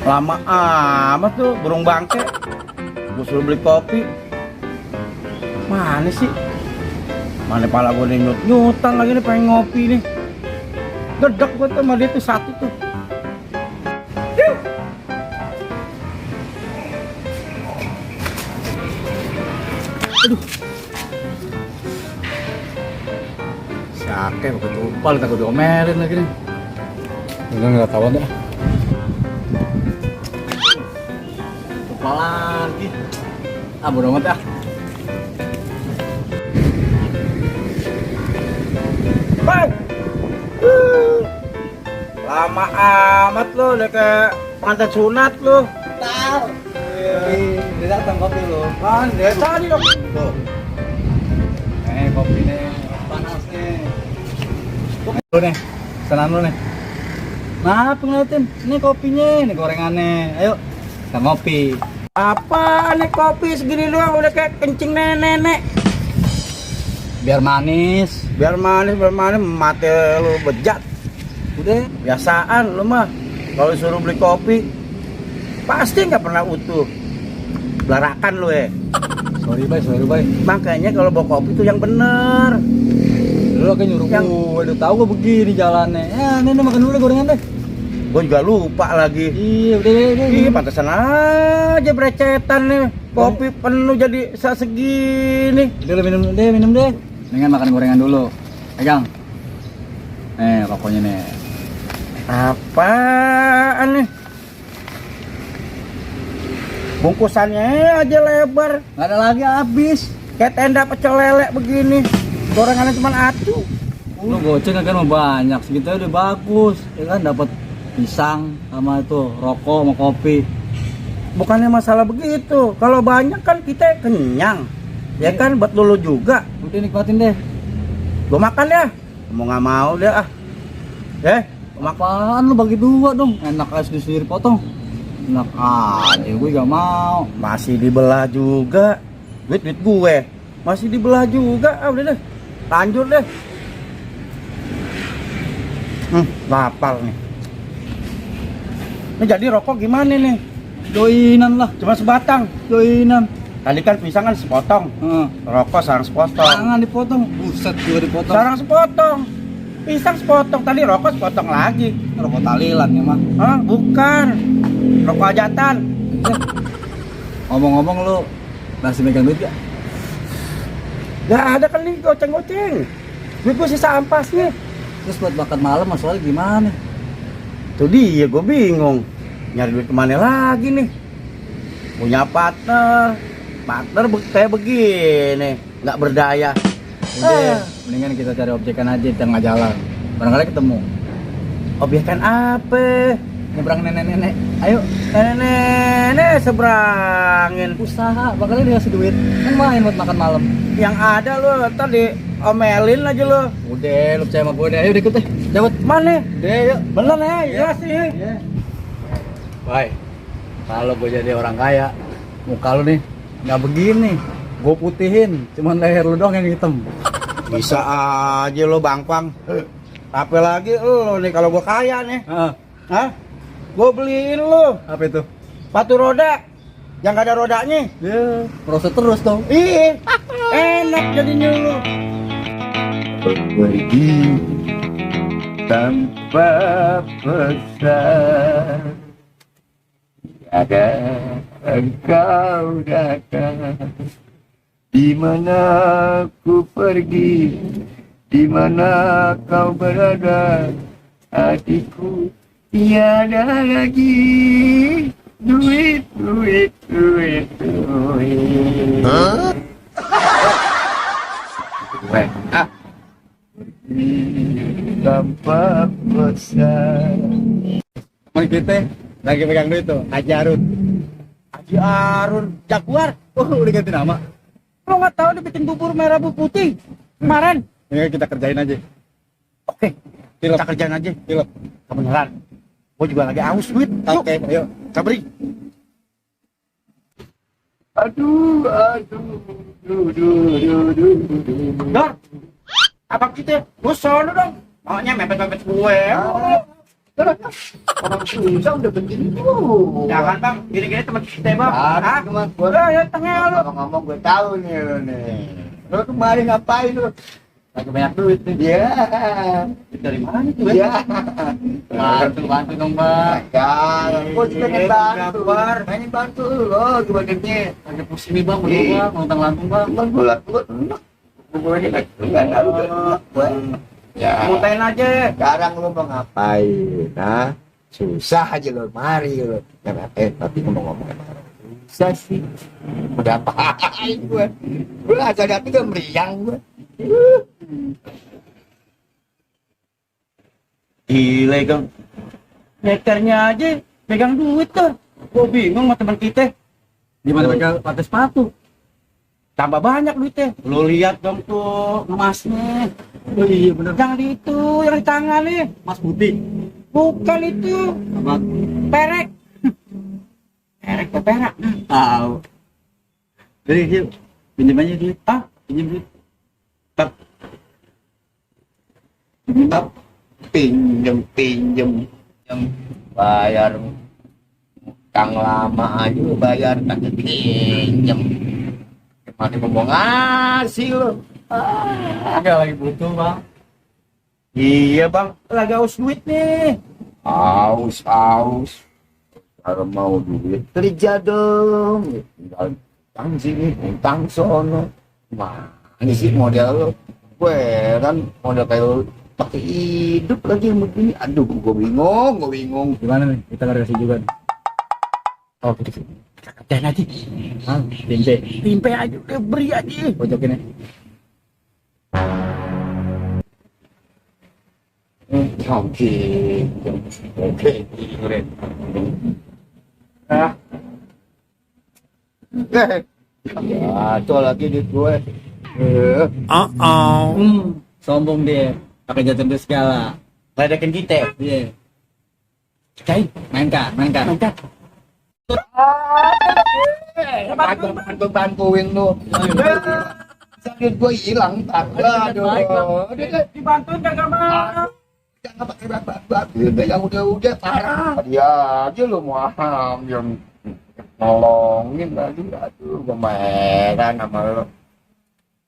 Lama amat tuh burung bangke. Gue suruh beli kopi. Mana sih? Mana pala gue nih nyut-nyutan lagi nih pengen ngopi nih. Gedek gue tuh sama dia tuh satu tuh. Aduh. Siake pakai tumpal, takut diomelin lagi nih. Udah nggak tahu dah. Tumpal lagi. Ah bodo amat ah. Bang. Lama amat lo, udah kayak pengantin sunat lo. Tahu. Dia datang kopi lo. Kan, dia tadi dong. Tuh. Kopi nih, panas nih. Lu nih, senang lu nih. Nah, ngeliatin. Ini kopinya, ini gorengannya. Ayo, Kita ngopi. apa nih kopi segini doang udah kayak kencing nenek-nenek. Biar manis. Biar manis, mati lu bejat. Udah, biasaan lu mah. Kalau disuruh beli kopi, pasti nggak pernah utuh. Belarakan lu ya. Sorry bay. Makanya kalau bawa kopi tuh yang bener. Lu kan nyuruh Yang- gue, udah tahu gue begini jalannya. Ya, ini makan dulu deh gorengan deh. Gue juga lupa lagi. Iya, udah. Ih, pantesan aja berecetan nih. Kopi penuh jadi segini. Udah lu minum deh. Dengan makan gorengan dulu. Pegang. Rokoknya nih. Apaan nih? Bungkusannya aja lebar, Nggak ada lagi habis. kayak tenda pecel lele begini. Gorengannya cuma atu. Lu goceng kan mau banyak, segitu udah bagus. Ya kan dapat pisang sama itu rokok sama kopi. Bukannya masalah begitu. Kalau banyak kan kita kenyang. Ya kan buat dulu juga. Udah nikmatin deh. Gua makan ya. Mau nggak mau deh ah. Apaan lu bagi dua dong? Enak aja sendiri potong. Enak aja, gue gak mau. Masih dibelah juga. Duit gue. Masih dibelah juga. Ah udah deh. Lanjut deh. Lapar nih. Ini jadi rokok gimana nih? Joinan lah, Cuma sebatang. joinan. Tadi kan pisang kan sepotong. Rokok sarang sepotong. Tangan dipotong, buset juga dipotong. Sarang sepotong. Pisang sepotong. Tadi rokok sepotong lagi. Rokok talilan ya mah. Hah? Bukan. Rokok hajatan. Ngomong-ngomong lu masih megang duit gak? Gak ada kan nih goceng-goceng. Duit gue sisa ampas nih. Terus buat makan malam masalahnya gimana? Tuh dia gue bingung. Nyari duit kemana lagi nih? Punya partner kayak begini. Nggak berdaya. Udah, mendingan kita cari objekan aja di tengah jalan. Barangkali ketemu. Obyekan apa? Nyebrang nenek-nenek. Ayo, Nenek seberangin. usaha, bakal dikasih duit. Kan main buat makan malam. Yang ada lo tadi omelin aja lo. Udah, lu percaya sama gue deh. Ayo ikut deh. Jawab. Mana? Udah, yuk. Bener ya? Iya sih. Iya. Baik. Kalau gue jadi orang kaya, muka lu nih nggak begini. Gue putihin, cuman leher lu doang yang hitam. Bisa aja lo bangpang. Apa lagi lo nih kalau gua kaya nih? Hah? Gua beliin lo Apa itu? sepatu roda yang gak ada rodanya. Ya, proses terus dong. Ih, enak jadinya lo. Pergi tanpa pesan, ada engkau datang. Di mana ku pergi, di mana kau berada, hatiku tiada lagi duit. Tanpa pesan. Teman kita lagi pegang duit tuh, Haji Arun. Haji Arun Jaguar. Udah ganti nama. Lo nggak tahu dia bikin bubur merah bu putih kemarin? Ya kita kerjain aja. Oke, kita kerjain aja. Tilep. Kebenaran. Gue juga lagi aus duit. Yuk, Oke, yuk. kita beri. Aduh. Dor, abang kita, gue sono dong. Maunya mepet-mepet gue. Orang susah udah begini tuh. Jangan bang, gini-gini teman kita bang. Jangan, teman gua. Ya tengah lu. Ngomong gue tahu nih lo nih. Lo kemarin ngapain lo? Lagi banyak duit nih. Iya. Dari mana tuh? Iya. Bantu dong bang. Jangan, gue juga pengen bantu. Gambar. Pengen bantu lo gimana nih? Lagi pusing nih bang, berdua bang, lontang lantung bang. Cuman gue enak. Gue ini nggak tahu enak gue. Ya. Mutain aja. Sekarang lo mau ngapain? Nah, susah aja lo, mari lo. Tapi ngomong-ngomong susah sih. Udah apain gue? Gue asal hati gak meriang gue. Gile Kang. Nyekernya aja pegang duit tuh. Gua bingung sama teman kita. Gimana mereka pakai sepatu? Tambah banyak duitnya. Lu lihat dong tuh emasnya. Oh iya bener. Yang itu, yang di tangan nih. Mas putih. Bukan itu. Apa? Perek. Perek ke perak. Tahu. Jadi yuk, pinjam aja duit. Ah, Pinjam duit. tak. Pinjem bayar utang lama aja bayar tak pinjem mati ngomong ngasih lo. Agak lagi butuh bang. Iya bang, lagi haus duit nih. Aus kalau mau duit kerja dong, tinggal utang sini utang sono. Mana sih model lo? Gue kan model kayak lo pakai hidup lagi begini. Aduh, gue bingung. Gimana nih? Kita nggak kasih juga nih. Oh gitu. Kerjain aja. Ah, tempe. Timpe aja, udah beri aja. Pojokin ya. Oke, keren. Ah, jatuh lagi duit gue. Sombong dia. Pakai jatuh duit segala. Ledakin kita. Iya. Cain, Main kak. mantap. Bantuin lu. Duit gue hilang. Aduh. Dibantuin kagak mau. Jangan pakai bak-bak. Yang udah parah. Dia aja lu mau yang nolongin lagi. Aduh, gue merah sama lu.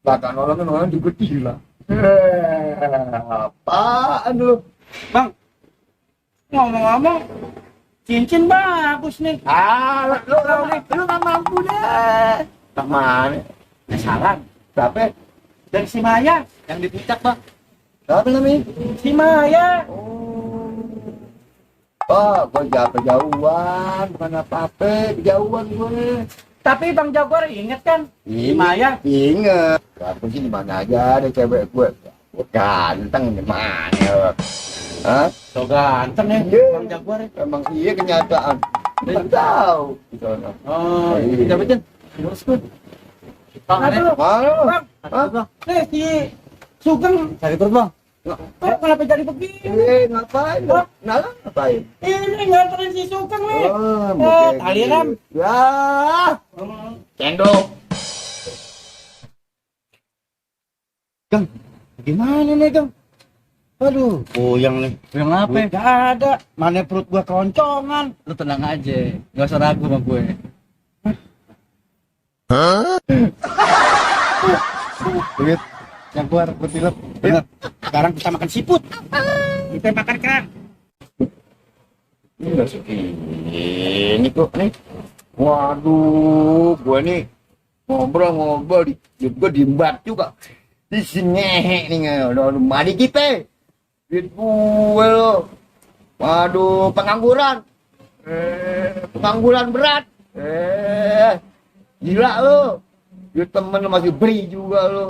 Bahkan nolongin orang juga gila. Apaan lu? Bang, ngomong-ngomong, cincin bagus nih. Lu nggak mampu deh. Kemana? Salah. Berapa? Dari si Maya. Yang di puncak bang. Berapa namanya? Si Maya. Oh, gue jauhan, bukan apa-apa, jauhan gue. Tapi Bang Jaguar inget kan? Si Maya. Inget. Aku sih di mana aja ada cewek gue. Gue ganteng di mana lo? Hah? So ganteng ya Iya. Bang Jaguar. Emang iya kenyataan. Nggak tahu. Di sana. Oh, Iya. kita betul. Terus gue. Bang, Kenapa aneh. lu? Mana lo? Bang, Hah? nih si Sugeng. Cari terus bang. Kok kenapa jadi begini? Ngapain lo? Nala ngapain? Ini nganterin si Sugeng nih. Mungkin tali rem. Ya, cendol. Gang, gimana nih Gang? Aduh, goyang nih. Yang apa? Duit gak ada. Mana perut gua keloncongan. Lu tenang aja. Gak usah ragu sama gue. Duit. Jaguar bertilep. Bener. Sekarang kita makan siput. Kita makan kerang. Ini masuk ini kok nih. Waduh, gua nih ngobrol gue diembat juga. Di sini nih udah mari kita. Duit gue lo. Waduh, pengangguran. Pengangguran berat. Gila lo. Duit temen lo masih beri juga lo.